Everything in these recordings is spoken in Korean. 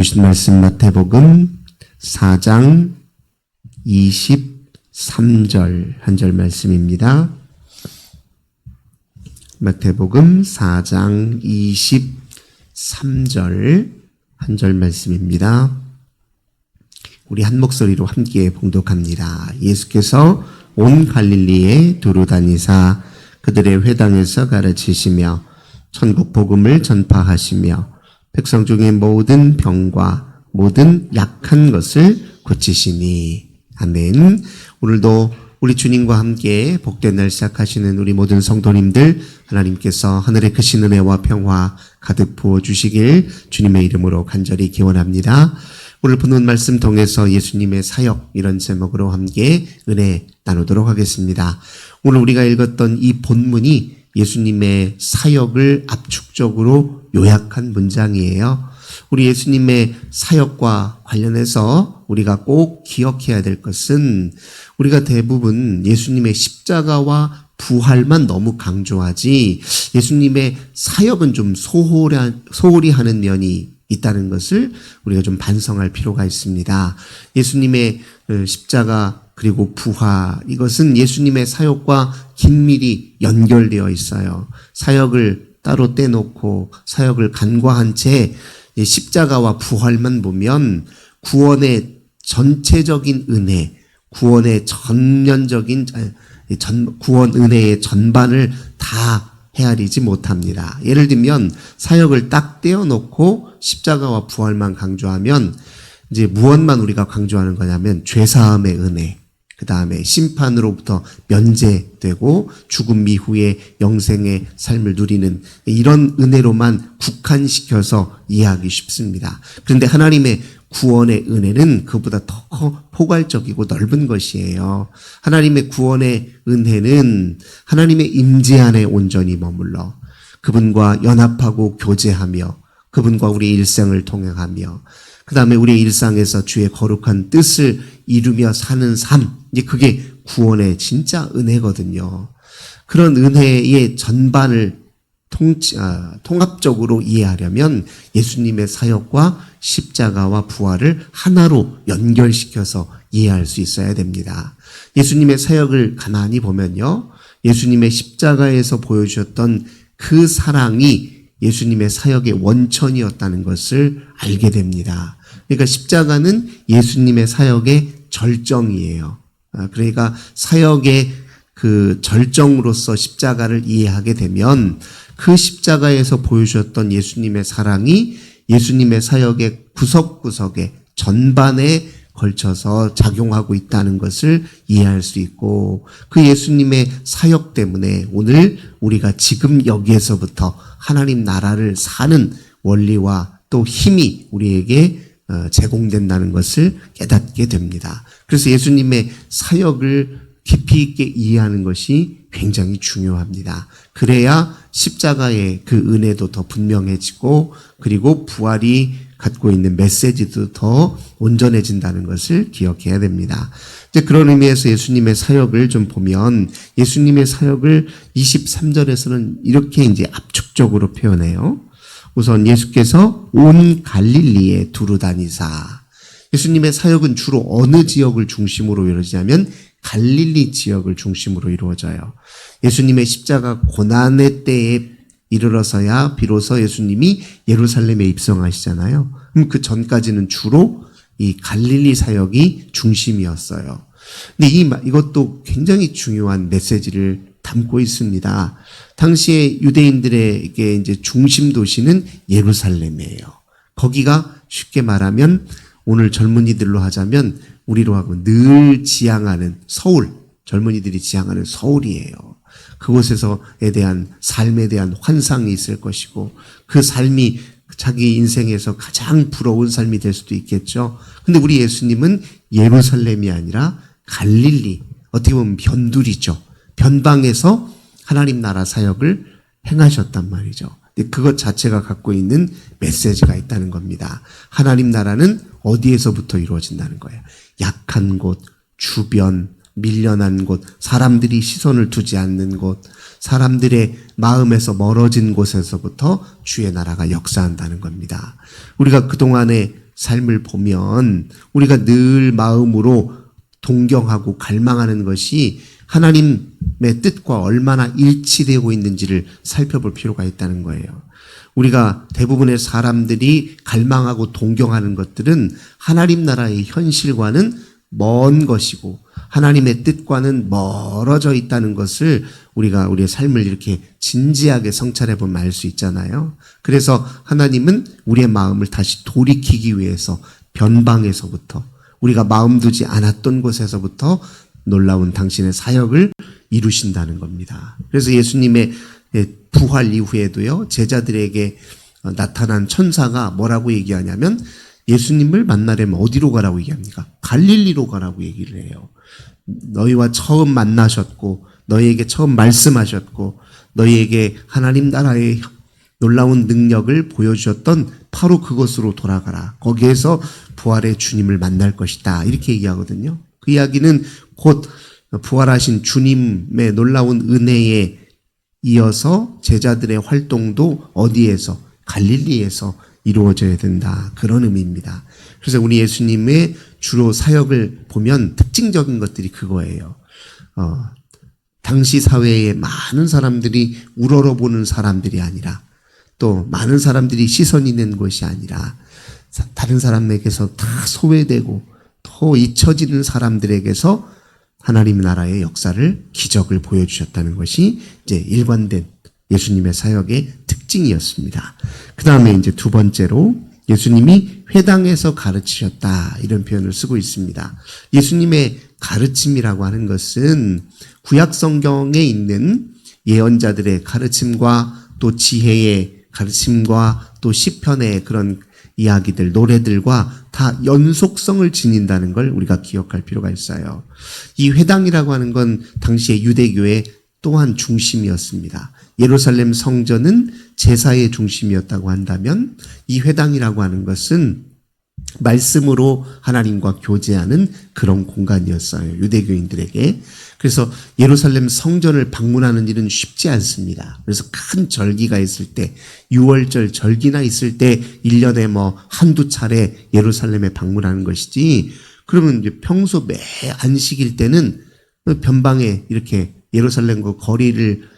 주신 말씀 마태복음 4장 23절 한 절 말씀입니다. 마태복음 4장 23절 한 절 말씀입니다. 우리 한 목소리로 함께 봉독합니다. 예수께서 온 갈릴리에 두루 다니사 그들의 회당에서 가르치시며 천국 복음을 전파하시며 백성 중에 모든 병과 모든 약한 것을 고치시니. 아멘. 오늘도 우리 주님과 함께 복된 날 시작하시는 우리 모든 성도님들 하나님께서 하늘의 크신 은혜와 평화 가득 부어주시길 주님의 이름으로 간절히 기원합니다. 오늘 보는 말씀 통해서 예수님의 사역 이런 제목으로 함께 은혜 나누도록 하겠습니다. 오늘 우리가 읽었던 이 본문이 예수님의 사역을 압축적으로 요약한 문장이에요. 우리 예수님의 사역과 관련해서 우리가 꼭 기억해야 될 것은 우리가 대부분 예수님의 십자가와 부활만 너무 강조하지 예수님의 사역은 좀 소홀히 하는 면이 있다는 것을 우리가 좀 반성할 필요가 있습니다. 예수님의 십자가 그리고 부활, 이것은 예수님의 사역과 긴밀히 연결되어 있어요. 사역을 따로 떼놓고 사역을 간과한 채 십자가와 부활만 보면 구원의 전체적인 은혜, 구원의 전면적인 구원 은혜의 전반을 다 헤아리지 못합니다. 예를 들면 사역을 딱 떼어놓고 십자가와 부활만 강조하면 이제 무엇만 우리가 강조하는 거냐면 죄사함의 은혜, 그 다음에 심판으로부터 면제되고 죽음 이후에 영생의 삶을 누리는 이런 은혜로만 국한시켜서 이해하기 쉽습니다. 그런데 하나님의 구원의 은혜는 그보다 더 포괄적이고 넓은 것이에요. 하나님의 구원의 은혜는 하나님의 임재 안에 온전히 머물러 그분과 연합하고 교제하며 그분과 우리의 일생을 통행하며 그 다음에 우리의 일상에서 주의 거룩한 뜻을 이루며 사는 삶, 이제 그게 구원의 진짜 은혜거든요. 그런 은혜의 전반을 통합적으로 이해하려면 예수님의 사역과 십자가와 부활을 하나로 연결시켜서 이해할 수 있어야 됩니다. 예수님의 사역을 가만히 보면요, 예수님의 십자가에서 보여주셨던 그 사랑이 예수님의 사역의 원천이었다는 것을 알게 됩니다. 그러니까 십자가는 예수님의 사역의 절정이에요. 그러니까 사역의 그 절정으로서 십자가를 이해하게 되면 그 십자가에서 보여주셨던 예수님의 사랑이 예수님의 사역의 구석구석에 전반에 걸쳐서 작용하고 있다는 것을 이해할 수 있고 그 예수님의 사역 때문에 오늘 우리가 지금 여기에서부터 하나님 나라를 사는 원리와 또 힘이 우리에게 제공된다는 것을 깨닫게 됩니다. 그래서 예수님의 사역을 깊이 있게 이해하는 것이 굉장히 중요합니다. 그래야 십자가의 그 은혜도 더 분명해지고 그리고 부활이 갖고 있는 메시지도 더 온전해진다는 것을 기억해야 됩니다. 이제 그런 의미에서 예수님의 사역을 좀 보면 예수님의 사역을 23절에서는 이렇게 이제 압축적으로 표현해요. 우선 예수께서 온 갈릴리에 두루 다니사. 예수님의 사역은 주로 어느 지역을 중심으로 이루어지냐면 갈릴리 지역을 중심으로 이루어져요. 예수님의 십자가 고난의 때에 이르러서야 비로소 예수님이 예루살렘에 입성하시잖아요. 그럼 그 전까지는 주로 이 갈릴리 사역이 중심이었어요. 근데 이것도 굉장히 중요한 메시지를 담고 있습니다. 당시에 유대인들에게 이제 중심 도시는 예루살렘이에요. 거기가 쉽게 말하면 오늘 젊은이들로 하자면 우리로 하고 늘 지향하는 서울, 젊은이들이 지향하는 서울이에요. 그곳에서에 대한 삶에 대한 환상이 있을 것이고 그 삶이 자기 인생에서 가장 부러운 삶이 될 수도 있겠죠. 근데 우리 예수님은 예루살렘이 아니라 갈릴리, 어떻게 보면 변두리죠. 변방에서 하나님 나라 사역을 행하셨단 말이죠. 그것 자체가 갖고 있는 메시지가 있다는 겁니다. 하나님 나라는 어디에서부터 이루어진다는 거예요. 약한 곳, 주변, 밀려난 곳, 사람들이 시선을 두지 않는 곳, 사람들의 마음에서 멀어진 곳에서부터 주의 나라가 역사한다는 겁니다. 우리가 그동안에 삶을 보면 우리가 늘 마음으로 동경하고 갈망하는 것이 하나님의 뜻과 얼마나 일치되고 있는지를 살펴볼 필요가 있다는 거예요. 우리가 대부분의 사람들이 갈망하고 동경하는 것들은 하나님 나라의 현실과는 먼 것이고 하나님의 뜻과는 멀어져 있다는 것을 우리가 우리의 삶을 이렇게 진지하게 성찰해 보면 알 수 있잖아요. 그래서 하나님은 우리의 마음을 다시 돌이키기 위해서 변방에서부터 우리가 마음 두지 않았던 곳에서부터 놀라운 당신의 사역을 이루신다는 겁니다. 그래서 예수님의 부활 이후에도요, 제자들에게 나타난 천사가 뭐라고 얘기하냐면 예수님을 만나려면 어디로 가라고 얘기합니까? 갈릴리로 가라고 얘기를 해요. 너희와 처음 만나셨고 너희에게 처음 말씀하셨고 너희에게 하나님 나라의 놀라운 능력을 보여주셨던 바로 그곳으로 돌아가라. 거기에서 부활의 주님을 만날 것이다. 이렇게 얘기하거든요. 그 이야기는 곧 부활하신 주님의 놀라운 은혜에 이어서 제자들의 활동도 어디에서? 갈릴리에서 이루어져야 된다. 그런 의미입니다. 그래서 우리 예수님의 주로 사역을 보면 특징적인 것들이 그거예요. 당시 사회에 많은 사람들이 우러러보는 사람들이 아니라 또 많은 사람들이 시선이 있는 것이 아니라 다른 사람에게서 다 소외되고 더 잊혀지는 사람들에게서 하나님 나라의 역사를 기적을 보여주셨다는 것이 이제 일관된 예수님의 사역의 특징이었습니다. 그 다음에 이제 두 번째로 예수님이 회당에서 가르치셨다 이런 표현을 쓰고 있습니다. 예수님의 가르침이라고 하는 것은 구약 성경에 있는 예언자들의 가르침과 또 지혜의 가르침과 또 시편의 그런 이야기들, 노래들과 다 연속성을 지닌다는 걸 우리가 기억할 필요가 있어요. 이 회당이라고 하는 건 당시의 유대교의 또한 중심이었습니다. 예루살렘 성전은 제사의 중심이었다고 한다면 이 회당이라고 하는 것은 말씀으로 하나님과 교제하는 그런 공간이었어요. 유대교인들에게. 그래서 예루살렘 성전을 방문하는 일은 쉽지 않습니다. 그래서 큰 절기가 있을 때, 6월절 절기나 있을 때 1년에 뭐 한두 차례 예루살렘에 방문하는 것이지, 그러면 이제 평소 매 안식일 때는 변방에 이렇게 예루살렘과 거리를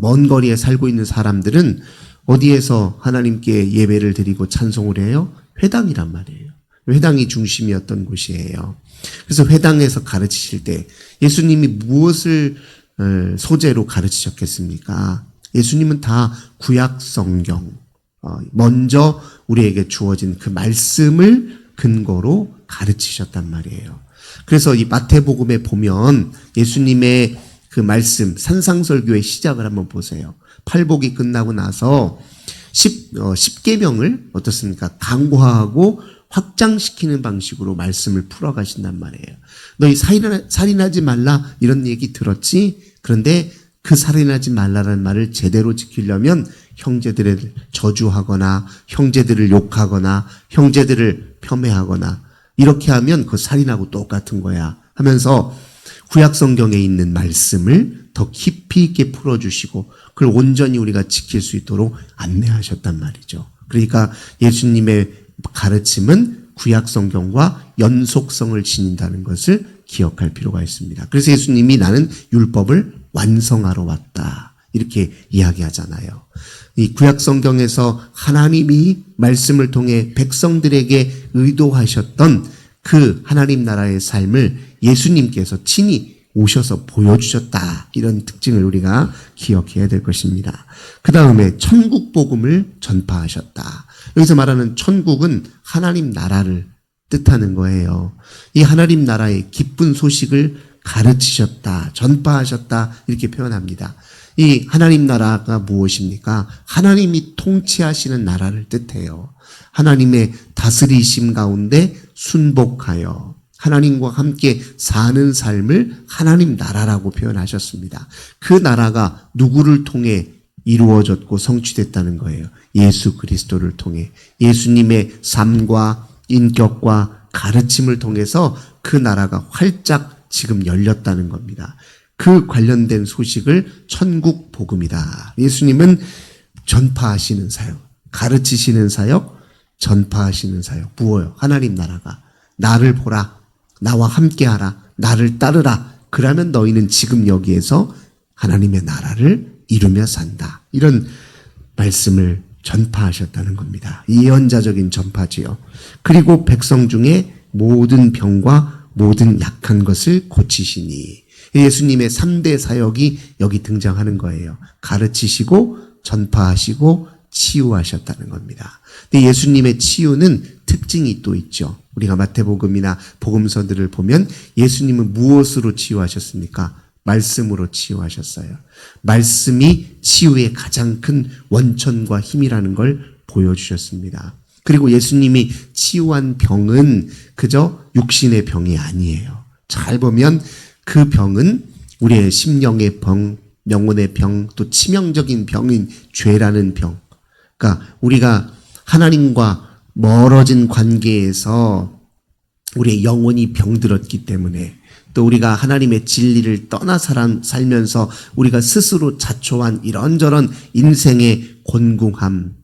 먼 거리에 살고 있는 사람들은 어디에서 하나님께 예배를 드리고 찬송을 해요? 회당이란 말이에요. 회당이 중심이었던 곳이에요. 그래서 회당에서 가르치실 때 예수님이 무엇을 소재로 가르치셨겠습니까? 예수님은 다 구약 성경, 먼저 우리에게 주어진 그 말씀을 근거로 가르치셨단 말이에요. 그래서 이 마태복음에 보면 예수님의 그 말씀, 산상설교의 시작을 한번 보세요. 팔복이 끝나고 나서 10계명을 어떻습니까? 강화하고 확장시키는 방식으로 말씀을 풀어가신단 말이에요. 너희 살인하지 말라 이런 얘기 들었지? 그런데 그 살인하지 말라라는 말을 제대로 지키려면 형제들을 저주하거나 형제들을 욕하거나 형제들을 폄훼하거나 이렇게 하면 그 살인하고 똑같은 거야 하면서 구약 성경에 있는 말씀을 더 깊이 있게 풀어주시고 그걸 온전히 우리가 지킬 수 있도록 안내하셨단 말이죠. 그러니까 예수님의 가르침은 구약 성경과 연속성을 지닌다는 것을 기억할 필요가 있습니다. 그래서 예수님이 나는 율법을 완성하러 왔다 이렇게 이야기하잖아요. 이 구약 성경에서 하나님이 말씀을 통해 백성들에게 의도하셨던 그 하나님 나라의 삶을 예수님께서 친히 오셔서 보여주셨다. 이런 특징을 우리가 기억해야 될 것입니다. 그 다음에 천국 복음을 전파하셨다. 여기서 말하는 천국은 하나님 나라를 뜻하는 거예요. 이 하나님 나라의 기쁜 소식을 가르치셨다, 전파하셨다 이렇게 표현합니다. 이 하나님 나라가 무엇입니까? 하나님이 통치하시는 나라를 뜻해요. 하나님의 다스리심 가운데 순복하여 하나님과 함께 사는 삶을 하나님 나라라고 표현하셨습니다. 그 나라가 누구를 통해 이루어졌고 성취됐다는 거예요. 예수 그리스도를 통해 예수님의 삶과 인격과 가르침을 통해서 그 나라가 활짝 지금 열렸다는 겁니다. 그 관련된 소식을 천국 복음이다. 예수님은 전파하시는 사역, 가르치시는 사역, 전파하시는 사역. 무엇요? 하나님 나라가. 나를 보라. 나와 함께하라. 나를 따르라. 그러면 너희는 지금 여기에서 하나님의 나라를 이루며 산다. 이런 말씀을 전파하셨다는 겁니다. 예언자적인 전파지요. 그리고 백성 중에 모든 병과 모든 약한 것을 고치시니. 예수님의 3대 사역이 여기 등장하는 거예요. 가르치시고 전파하시고 치유하셨다는 겁니다. 근데 예수님의 치유는 특징이 또 있죠. 우리가 마태복음이나 복음서들을 보면 예수님은 무엇으로 치유하셨습니까? 말씀으로 치유하셨어요. 말씀이 치유의 가장 큰 원천과 힘이라는 걸 보여주셨습니다. 그리고 예수님이 치유한 병은 그저 육신의 병이 아니에요. 잘 보면 그 병은 우리의 심령의 병, 영혼의 병, 또 치명적인 병인 죄라는 병. 그러니까 우리가 하나님과 멀어진 관계에서 우리의 영혼이 병들었기 때문에, 또 우리가 하나님의 진리를 떠나 살면서 우리가 스스로 자초한 이런저런 인생의 곤궁함,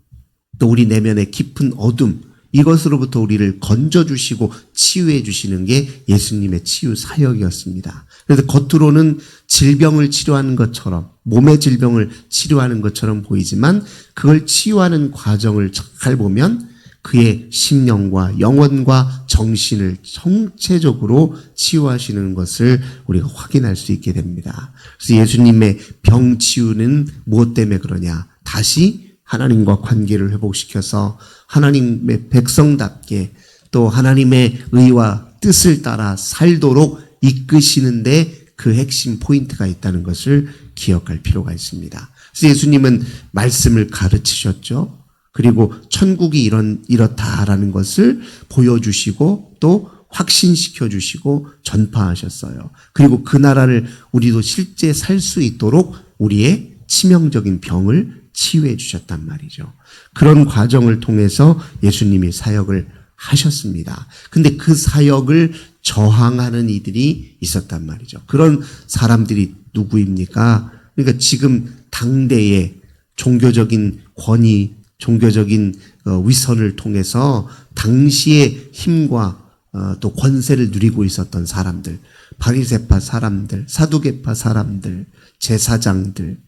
또 우리 내면의 깊은 어둠, 이것으로부터 우리를 건져주시고 치유해 주시는 게 예수님의 치유 사역이었습니다. 그래서 겉으로는 질병을 치료하는 것처럼, 몸의 질병을 치료하는 것처럼 보이지만 그걸 치유하는 과정을 잘 보면 그의 심령과 영혼과 정신을 전체적으로 치유하시는 것을 우리가 확인할 수 있게 됩니다. 그래서 예수님의 병 치유는 무엇 때문에 그러냐? 다시 하나님과 관계를 회복시켜서 하나님의 백성답게 또 하나님의 의와 뜻을 따라 살도록 이끄시는데 그 핵심 포인트가 있다는 것을 기억할 필요가 있습니다. 그래서 예수님은 말씀을 가르치셨죠. 그리고 천국이 이렇다라는 것을 보여주시고 또 확신시켜 주시고 전파하셨어요. 그리고 그 나라를 우리도 실제 살 수 있도록 우리의 치명적인 병을 치유해 주셨단 말이죠. 그런 과정을 통해서 예수님이 사역을 하셨습니다. 근데 그 사역을 저항하는 이들이 있었단 말이죠. 그런 사람들이 누구입니까? 그러니까 지금 당대의 종교적인 권위, 종교적인 위선을 통해서 당시의 힘과 또 권세를 누리고 있었던 사람들, 바리새파 사람들, 사두개파 사람들, 제사장들,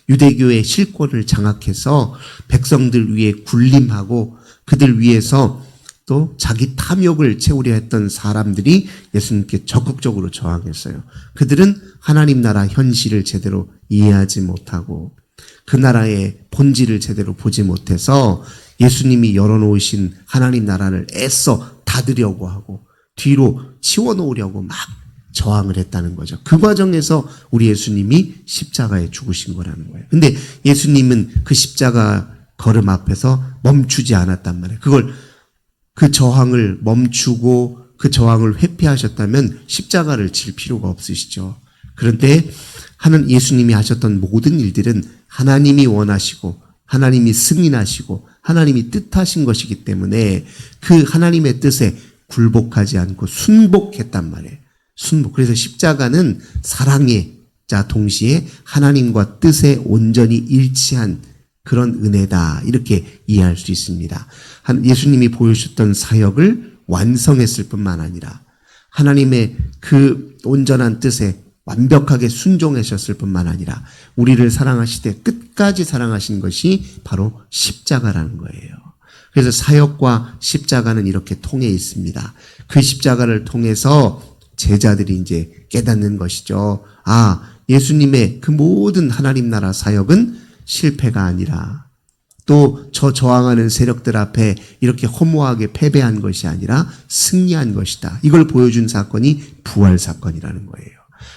유대교의 실권을 장악해서 백성들 위에 군림하고 그들 위해서 또 자기 탐욕을 채우려 했던 사람들이 예수님께 적극적으로 저항했어요. 그들은 하나님 나라 현실을 제대로 이해하지 못하고 그 나라의 본질을 제대로 보지 못해서 예수님이 열어놓으신 하나님 나라를 애써 닫으려고 하고 뒤로 치워놓으려고 막 저항을 했다는 거죠. 그 과정에서 우리 예수님이 십자가에 죽으신 거라는 거예요. 근데 예수님은 그 십자가 걸음 앞에서 멈추지 않았단 말이에요. 그 저항을 멈추고 그 저항을 회피하셨다면 십자가를 질 필요가 없으시죠. 그런데 예수님이 하셨던 모든 일들은 하나님이 원하시고 하나님이 승인하시고 하나님이 뜻하신 것이기 때문에 그 하나님의 뜻에 굴복하지 않고 순복했단 말이에요. 순복. 그래서 십자가는 사랑의 자 동시에 하나님과 뜻에 온전히 일치한 그런 은혜다. 이렇게 이해할 수 있습니다. 예수님이 보여주셨던 사역을 완성했을 뿐만 아니라 하나님의 그 온전한 뜻에 완벽하게 순종하셨을 뿐만 아니라 우리를 사랑하시되 끝까지 사랑하신 것이 바로 십자가라는 거예요. 그래서 사역과 십자가는 이렇게 통해 있습니다. 그 십자가를 통해서 제자들이 이제 깨닫는 것이죠. 아, 예수님의 그 모든 하나님 나라 사역은 실패가 아니라 또 저항하는 세력들 앞에 이렇게 허무하게 패배한 것이 아니라 승리한 것이다. 이걸 보여준 사건이 부활 사건이라는 거예요.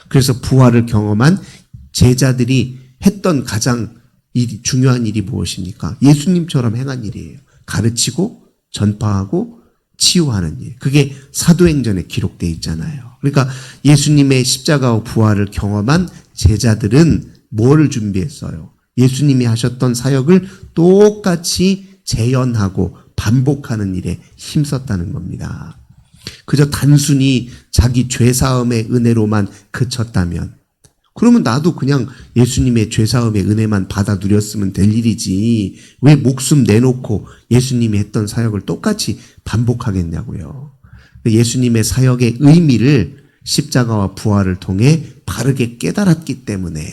그래서 부활을 경험한 제자들이 했던 가장 중요한 일이 무엇입니까? 예수님처럼 행한 일이에요. 가르치고 전파하고 치유하는 일. 그게 사도행전에 기록되어 있잖아요. 그러니까 예수님의 십자가와 부활을 경험한 제자들은 뭐를 준비했어요? 예수님이 하셨던 사역을 똑같이 재현하고 반복하는 일에 힘썼다는 겁니다. 그저 단순히 자기 죄사함의 은혜로만 그쳤다면, 그러면 나도 그냥 예수님의 죄사함의 은혜만 받아 누렸으면 될 일이지 왜 목숨 내놓고 예수님이 했던 사역을 똑같이 반복하겠냐고요. 예수님의 사역의 의미를 십자가와 부활을 통해 바르게 깨달았기 때문에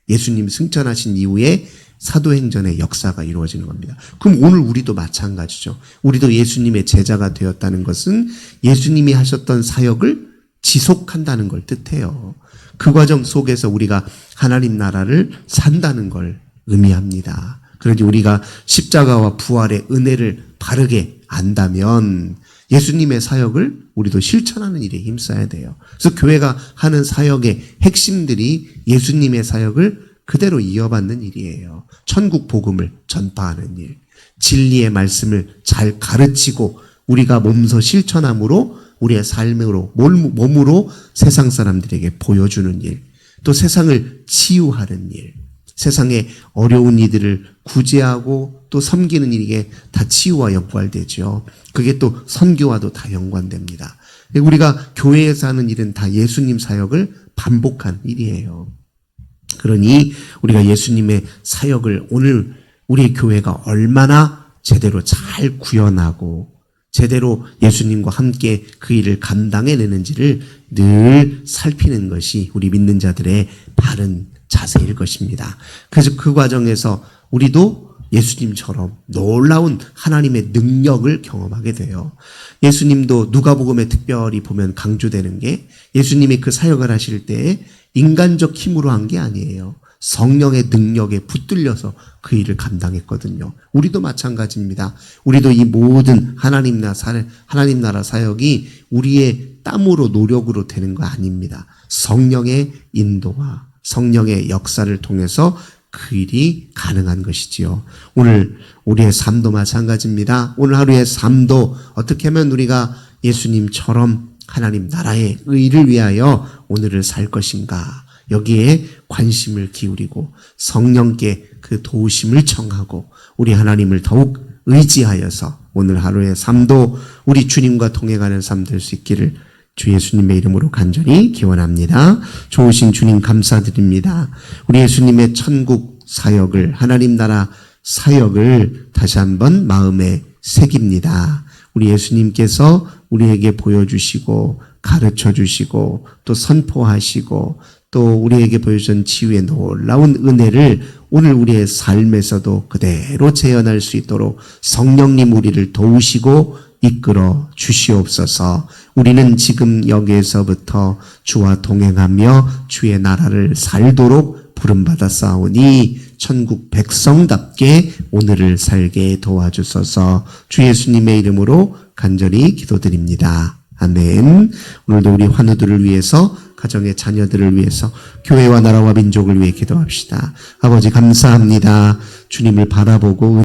예수님 승천하신 이후에 사도행전의 역사가 이루어지는 겁니다. 그럼 오늘 우리도 마찬가지죠. 우리도 예수님의 제자가 되었다는 것은 예수님이 하셨던 사역을 지속한다는 걸 뜻해요. 그 과정 속에서 우리가 하나님 나라를 산다는 걸 의미합니다. 그러니 우리가 십자가와 부활의 은혜를 바르게 안다면 예수님의 사역을 우리도 실천하는 일에 힘써야 돼요. 그래서 교회가 하는 사역의 핵심들이 예수님의 사역을 그대로 이어받는 일이에요. 천국 복음을 전파하는 일, 진리의 말씀을 잘 가르치고 우리가 몸소 실천함으로 우리의 삶으로 몸으로 세상 사람들에게 보여주는 일, 또 세상을 치유하는 일, 세상의 어려운 이들을 구제하고 또 섬기는 일이 다 치유와 연관되죠. 그게 또 선교와도 다 연관됩니다. 우리가 교회에서 하는 일은 다 예수님 사역을 반복한 일이에요. 그러니 우리가 예수님의 사역을 오늘 우리 교회가 얼마나 제대로 잘 구현하고 제대로 예수님과 함께 그 일을 감당해내는지를 늘 살피는 것이 우리 믿는 자들의 바른 자세일 것입니다. 그래서 그 과정에서 우리도 예수님처럼 놀라운 하나님의 능력을 경험하게 돼요. 예수님도 누가복음에 특별히 보면 강조되는 게 예수님이 그 사역을 하실 때 인간적 힘으로 한 게 아니에요. 성령의 능력에 붙들려서 그 일을 감당했거든요. 우리도 마찬가지입니다. 우리도 이 모든 하나님 나라 사역이 우리의 땀으로 노력으로 되는 거 아닙니다. 성령의 인도와 성령의 역사를 통해서 그 일이 가능한 것이지요. 오늘 우리의 삶도 마찬가지입니다. 오늘 하루의 삶도 어떻게 하면 우리가 예수님처럼 하나님 나라의 의를 위하여 오늘을 살 것인가, 여기에 관심을 기울이고 성령께 그 도우심을 청하고 우리 하나님을 더욱 의지하여서 오늘 하루의 삶도 우리 주님과 동행하는 삶 될 수 있기를 주 예수님의 이름으로 간절히 기원합니다. 좋으신 주님 감사드립니다. 우리 예수님의 천국 사역을, 하나님 나라 사역을 다시 한번 마음에 새깁니다. 우리 예수님께서 우리에게 보여주시고 가르쳐주시고 또 선포하시고 또 우리에게 보여준 치유의 놀라운 은혜를 오늘 우리의 삶에서도 그대로 재현할 수 있도록 성령님 우리를 도우시고 이끌어 주시옵소서. 우리는 지금 여기에서부터 주와 동행하며 주의 나라를 살도록 부름받아 싸우니 천국 백성답게 오늘을 살게 도와주소서. 주 예수님의 이름으로 간절히 기도드립니다. 아멘. 오늘도 우리 환우들을 위해서, 가정의 자녀들을 위해서, 교회와 나라와 민족을 위해 기도합시다. 아버지 감사합니다. 주님을 바라보고